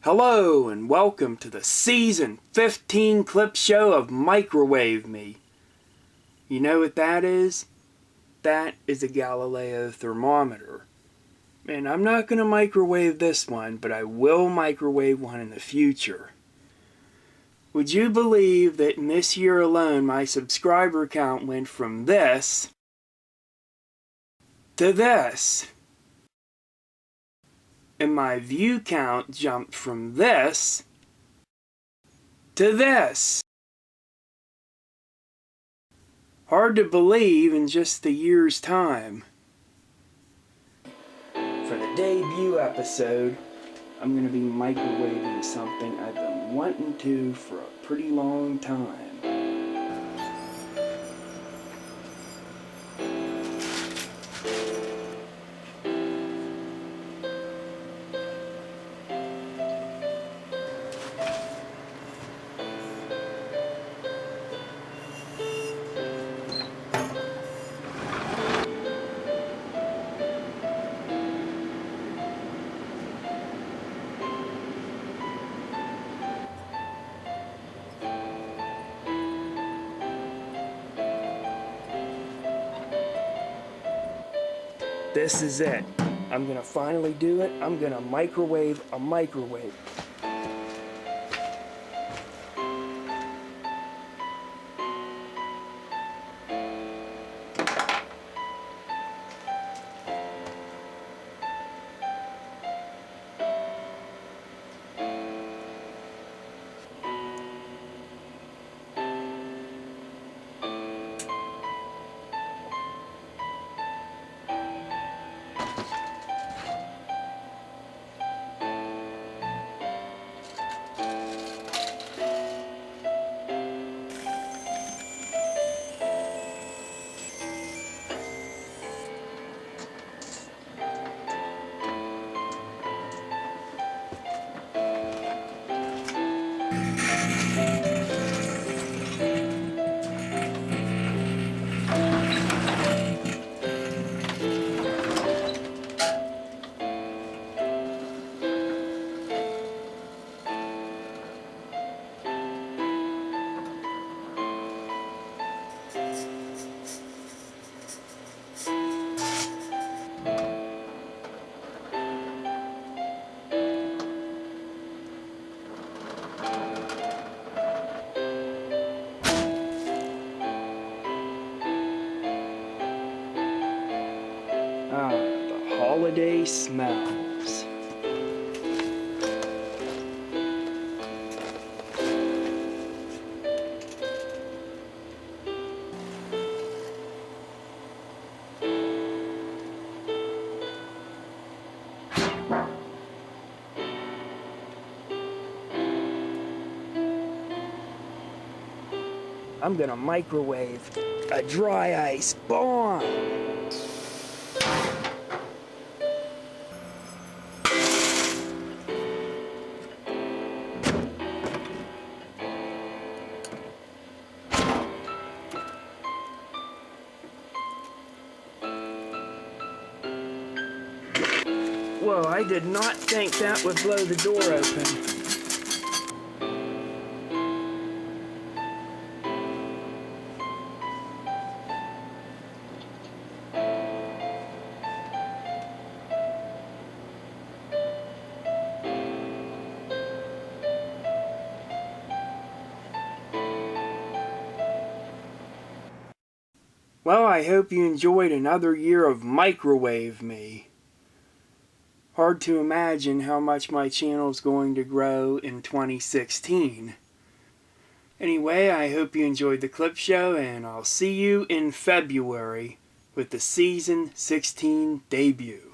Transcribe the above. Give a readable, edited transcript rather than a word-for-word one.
Hello and welcome to the Season 15 clip show of Microwave Me. You know what that is? That is a Galileo thermometer. And I'm not going to microwave this one, but I will microwave one in the future. Would you believe that in this year alone my subscriber count went from this to this? And my view count jumped from this to this. Hard to believe in just a year's time. For the debut episode, I'm going to be microwaving something I've been wanting to for a pretty long time. This is it. I'm gonna finally do it. I'm gonna microwave a microwave. The holiday smells. I'm gonna microwave a dry ice bomb. Whoa, I did not think that would blow the door open. Well, I hope you enjoyed another year of Microwave Me. Hard to imagine how much my channel's going to grow in 2016. Anyway, I hope you enjoyed the clip show, and I'll see you in February with the Season 16 debut.